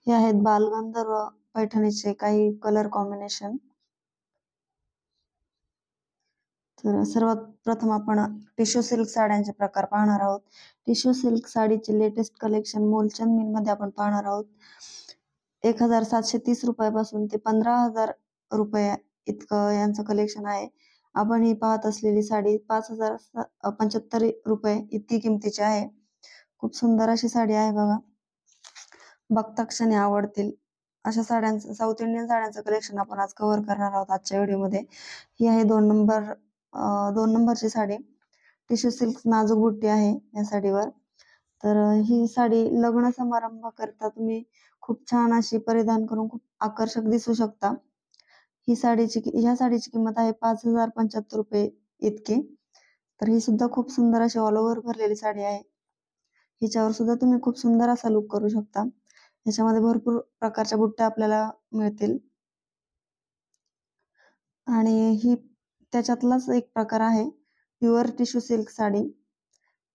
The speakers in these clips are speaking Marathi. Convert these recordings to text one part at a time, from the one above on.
हे आहेत बालगंधर्व पैठणीचे काही कलर कॉम्बिनेशन. तर सर्वात प्रथम आपण टिश्यू सिल्क साड्यांचे प्रकार पाहणार आहोत. टिश्यू सिल्क साडीचे लेटेस्ट कलेक्शन मूलचंद मिल मध्ये आपण पाहणार आहोत. 1730 रुपयापासून ते 15,000 रुपये इतकं यांचं कलेक्शन आहे. आपण ही पाहत असलेली साडी 5,075 रुपये इतकी किमतीची आहे. खूप सुंदर अशी साडी आहे बघा. बघता क्षणी आवडतील अशा साड्यांचं, साऊथ इंडियन साड्यांचं कलेक्शन आपण आज कव्हर करणार आहोत आजच्या व्हिडिओमध्ये. ही आहे 2 नंबरची साडी. टिश्यू सिल्क नाजूक बुट्टी आहे या साडीवर. तर ही साडी लग्न समारंभ करता तुम्ही खूप छान अशी परिधान करून खूप आकर्षक दिसू शकता. ह्या साडीची किंमत आहे 5,075 रुपये इतकी. तर ही सुद्धा खूप सुंदर अशी ऑल ओव्हर भरलेली साडी आहे. हिच्यावर सुद्धा तुम्ही खूप सुंदर असा लुक करू शकता. याच्यामध्ये भरपूर प्रकारच्या बुट्ट्या आपल्याला मिळतील आणि ही त्याच्यातलाच एक प्रकार आहे प्युअर टिश्यू सिल्क साडी.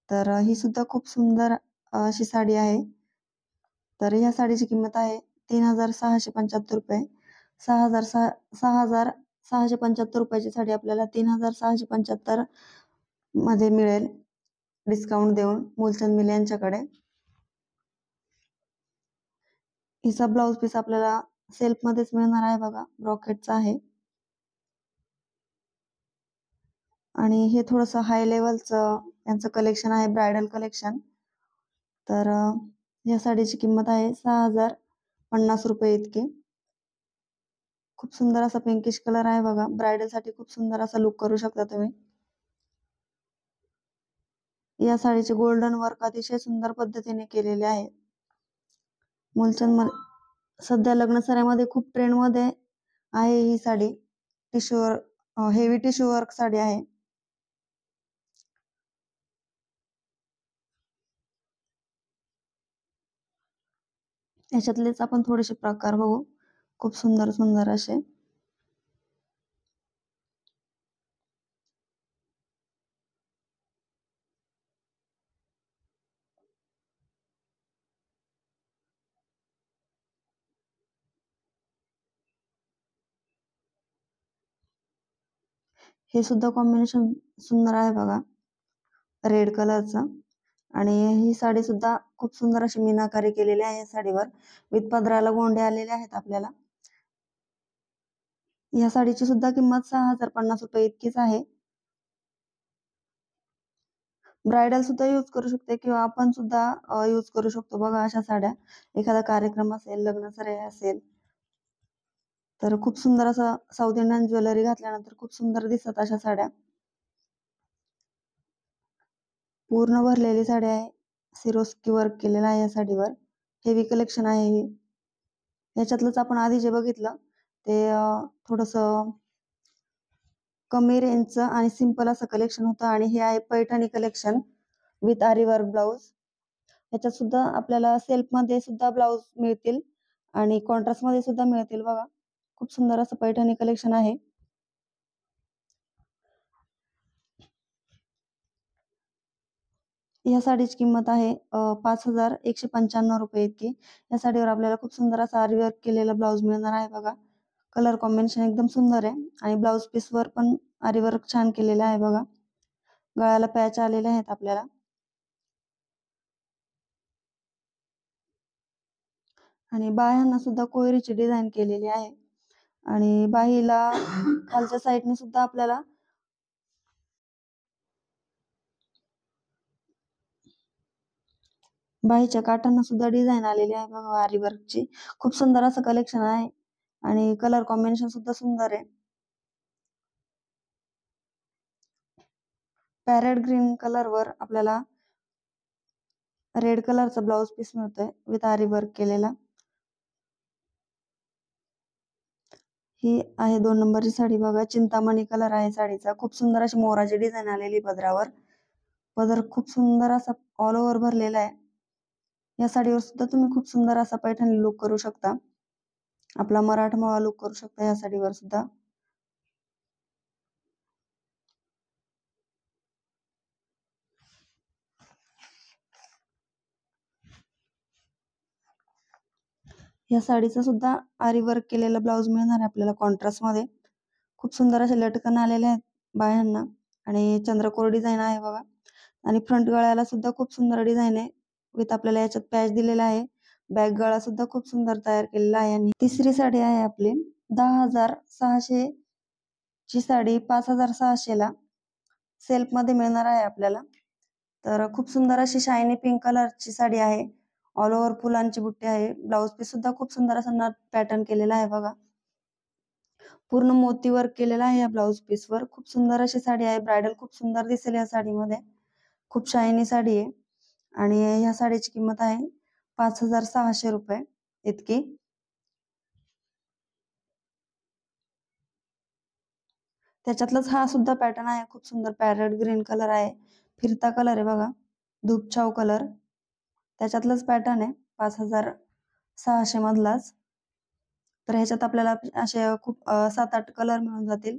तर ही सुद्धा खूप सुंदर अशी साडी आहे. तर या साडीची किंमत आहे 3,675 रुपये. 6,675 रुपयाची साडी आपल्याला 3,675 मध्ये मिळेल डिस्काउंट देऊन मूलचंद मिल यांच्याकडे. हिचा ब्लाउज पीस आपल्याला सेल्फ मध्येच मिळणार आहे बघा, ब्रॉकेटचा आहे आणि हे थोडस हाय लेवलचं यांचं कलेक्शन आहे, ब्रायडल कलेक्शन. तर या साडीची किंमत आहे 6,050 रुपये इतकी. खूप सुंदर असा पिंकिश कलर आहे बघा. ब्रायडल साठी खूप सुंदर असा लुक करू शकता तुम्ही. या साडीचे गोल्डन वर्क अतिशय सुंदर पद्धतीने केलेले आहे. मूलचंद सध्या लग्न सराईमध्ये खूप ट्रेंड मध्ये आहे ही sari. Heavy tissue work sari आहे. याच्यातलेच आपण थोडेसे प्रकार बघू, खूप सुंदर सुंदर असे. हे सुद्धा कॉम्बिनेशन सुंदर आहे बघा, रेड कलरचं. आणि ही साडी सुद्धा खूप सुंदर अशी मीनाकारी केलेली आहे. या साडीवर विथ पदराला गोंडे आलेले आहेत आपल्याला. या साडीची सुद्धा किंमत 6,050 रुपये इतकीच आहे. ब्रायडल सुद्धा यूज करू शकते किंवा आपण सुद्धा यूज करू शकतो बघा अशा साड्या. एखादा कार्यक्रम असेल, लग्न सराई असेल तर खूप सुंदर असं साऊथ इंडियन ज्वेलरी घातल्यानंतर खूप सुंदर दिसतात अशा साड्या. पूर्ण भरलेली साडी आहे, सिरोस्की वर्क केलेला आहे या साडीवर. हेवी कलेक्शन आहे हे. याच्यातलंच आपण आधी जे बघितलं ते थोडस कमी रेंजचं आणि सिंपल असं कलेक्शन होतं आणि हे आहे पैठणी कलेक्शन विथ आरी वर्क ब्लाउज. याच्यात सुद्धा आपल्याला सेल्फ मध्ये सुद्धा ब्लाउज मिळतील आणि कॉन्ट्रास्ट मध्ये सुद्धा मिळतील बघा. खूप सुंदर असं पैठणी कलेक्शन आहे. या साडीची किंमत आहे 5,195 रुपये इतकी. या साडीवर आपल्याला खूप सुंदर असा आरी वर्क केलेला ब्लाउज मिळणार आहे बघा. कलर कॉम्बिनेशन एकदम सुंदर आहे आणि ब्लाउज पीस वर पण आरी वर्क छान केलेलं आहे बघा. गळ्याला पॅच आलेले आहेत आपल्याला. आणि बाह्यांना सुद्धा कोयरीची डिझाईन केलेली आहे आणि बाहीला खालच्या साईडने सुद्धा आपल्याला बाहीच्या काठांना सुद्धा डिझाईन आलेली आहे बघा आरी वर्कची. खूप सुंदर असं कलेक्शन आहे आणि कलर कॉम्बिनेशन सुद्धा सुंदर आहे. पॅरेट ग्रीन कलर वर आपल्याला रेड कलरचा ब्लाउज पीस मिळतोय विथ आरी वर्क केलेला. ही आहे 2 नंबरची साडी बघा. चिंतामणी कलर आहे साडीचा. खूप सुंदर अशी मोराची डिझाईन आलेली पदरावर. पदर खूप सुंदर असा ऑल ओव्हर भरलेला आहे. या साडीवर सुद्धा तुम्ही खूप सुंदर असा पैठणी लुक करू शकता. आपला मराठमोळा लुक करू शकता या साडीवर सुद्धा. या साडीचा सुद्धा आरी वर्क केलेला ब्लाऊज मिळणार आहे आपल्याला कॉन्ट्रास्ट मध्ये. खूप सुंदर असे लटकन आलेले आहेत बाह्यांना आणि चंद्रकोर डिझाईन आहे बघा. आणि फ्रंट गळ्याला सुद्धा खूप सुंदर डिझाईन आहे विथ आपल्याला याच्यात पॅच दिलेला आहे. बॅक गळा सुद्धा खूप सुंदर तयार केलेला आहे. आणि तिसरी साडी आहे आपली 10,600 ची साडी 5,600 ला सेल्फ मध्ये मिळणार आहे आपल्याला. तर खूप सुंदर अशी शायनी पिंक कलरची साडी आहे. ऑल ओव्हर फुलांची बुट्टी आहे. ब्लाउज पीस सुद्धा खूप सुंदर असा नथ पॅटर्न केलेला आहे बघा. पूर्ण मोती वर्क केलेला आहे या ब्लाउज पीस वर. खूप सुंदर अशी साडी आहे. ब्रायडल खूप सुंदर दिसेल या साडीमध्ये. खूप शायनी साडी आहे आणि ह्या साडीची किंमत आहे 5,600 रुपये इतकी. त्याच्यातलाच हा सुद्धा पॅटर्न आहे. खूप सुंदर पॅरेट ग्रीन कलर आहे. फिरता कलर आहे बघा. धूपछाव कलर. त्याच्यातलाच पॅटर्न आहे 5,600 मधलाच. तर ह्याच्यात आपल्याला असे खूप 7-8 कलर मिळून जातील.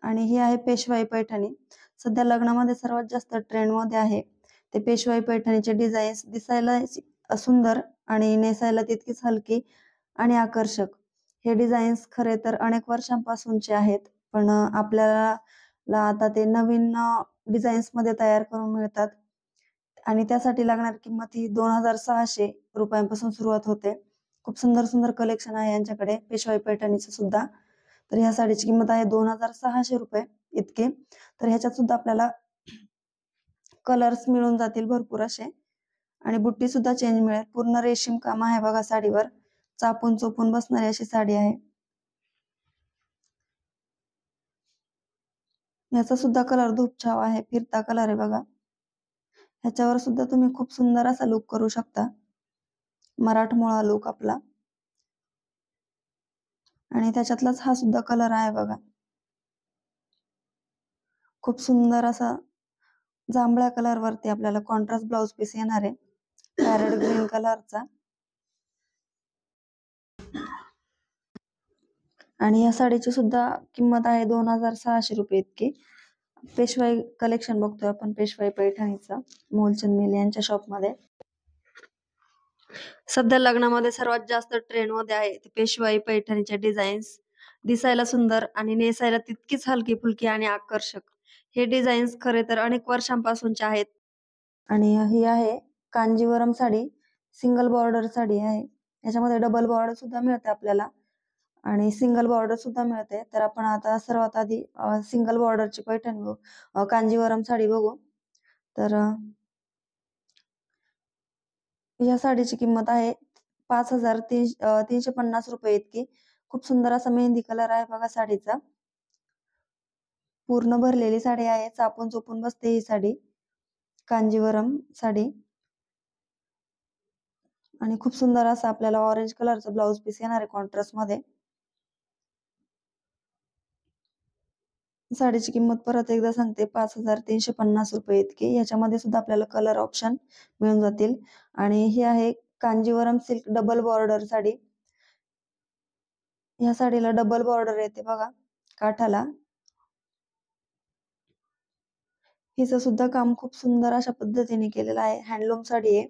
आणि ही आहे पेशवाई पैठणी. सध्या लग्नामध्ये सर्वात जास्त ट्रेंड मध्ये आहे ते पेशवाई पैठणीचे डिझाईन्स. दिसायला सुंदर आणि नेसायला तितकीच हलकी आणि आकर्षक. हे डिझाईन्स खरे तर अनेक वर्षांपासूनचे आहेत, पण आपल्याला आता ते नवीन डिझाईन्स मध्ये तयार करून मिळतात आणि त्यासाठी लागणारी किंमत ही 2,600 रुपयांपासून सुरुवात होते. खूप सुंदर सुंदर कलेक्शन आहे यांच्याकडे पेशवाई पैठणीचं सुद्धा. तर ह्या साडीची किंमत आहे 2,600 रुपये इतके. तर ह्याच्यात सुद्धा आपल्याला कलर्स मिळून जातील भरपूर असे आणि बुट्टी सुद्धा चेंज मिळेल. पूर्ण रेशीम काम आहे बघा साडीवर. चापून चोपून बसणारी अशी साडी आहे. ह्याचा सुद्धा कलर धूपछाव आहे. फिरता कलर आहे बघा. ह्याच्यावर सुद्धा तुम्ही खूप सुंदर असा लुक करू शकता. मराठमोळा लुक आपला. आणि त्याच्यातलाच हा सुद्धा कलर आहे बघा. खूप सुंदर असा जांभळ्या कलर वरती आपल्याला कॉन्ट्रास्ट ब्लाउज पीस येणार आहे पॅरेट ग्रीन कलरचा. आणि या साडीची सुद्धा किंमत आहे 2,600 रुपये इतकी. पेशवाई कलेक्शन बघतोय आपण पेशवाई पैठणीचं मोलचंद मिल यांच्या शॉप मध्ये. सध्या लग्नामध्ये सर्वात जास्त ट्रेंड मध्ये आहे ते पेशवाई पैठणीचे डिझाईन्स. दिसायला सुंदर आणि नेसायला तितकीच हलकी फुलकी आणि आकर्षक. हे डिझाईन्स खरे तर अनेक वर्षांपासूनचे आहेत. आणि ही आहे कांजीवरम साडी. सिंगल बॉर्डर साडी आहे. याच्यामध्ये डबल बॉर्डर सुद्धा मिळते आपल्याला आणि सिंगल बॉर्डर सुद्धा मिळते. तर आपण आता सर्वात आधी सिंगल बॉर्डरची पैठणी बघू, कांजीवरम साडी बघू. तर या साडीची किंमत आहे 5,350 रुपये इतकी. खूप सुंदर असा मेहंदी कलर आहे बघा साडीचा. पूर्ण भरलेली साडी आहे. चापून चोपून बसते ही साडी. कांजीवरम साडी. आणि खूप सुंदर असा आपल्याला ऑरेंज कलरचा ब्लाउज पीस येणार आहे कॉन्ट्रास्ट मध्ये. साडीची किंमत परत एकदा सांगते 5,350 रुपये इतकी. याच्यामध्ये सुद्धा आपल्याला कलर ऑप्शन मिळून जातील. आणि ही आहे Kanjeevaram silk double border sari. ह्या साडीला डबल बॉर्डर येते बघा काठाला. हिचं सुद्धा काम खूप सुंदर अशा पद्धतीने केलेलं आहे. हँडलूम साडी आहे.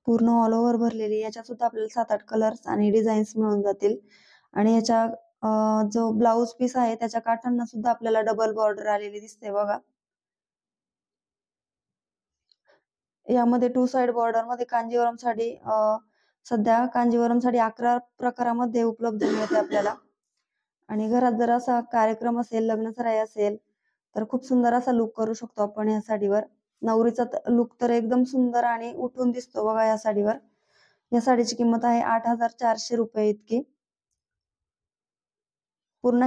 पूर्ण ऑल ओव्हर भरलेली. याच्यात सुद्धा आपल्याला 7-8 कलर्स आणि डिझाईन्स मिळून जातील. आणि याच्या जो ब्लाउज पीस आहे त्याच्या काठांना सुद्धा आपल्याला डबल बॉर्डर आलेली दिसते बघा. यामध्ये 2 साइड बॉर्डर मध्ये कांजीवरम साडी सध्या कांजीवरम साडी 11 प्रकारामध्ये उपलब्ध मिळते आपल्याला. आणि घरात जर असा कार्यक्रम असेल, लग्नसराई असेल तर खूप सुंदर असा लुक करू शकतो आपण या साडीवर. नवरीचा लुक तर एकदम सुंदर आणि उठून दिसतो बघा या साडीवर. या साडीची किंमत आहे 8,400 रुपये इतकी. पूर्ण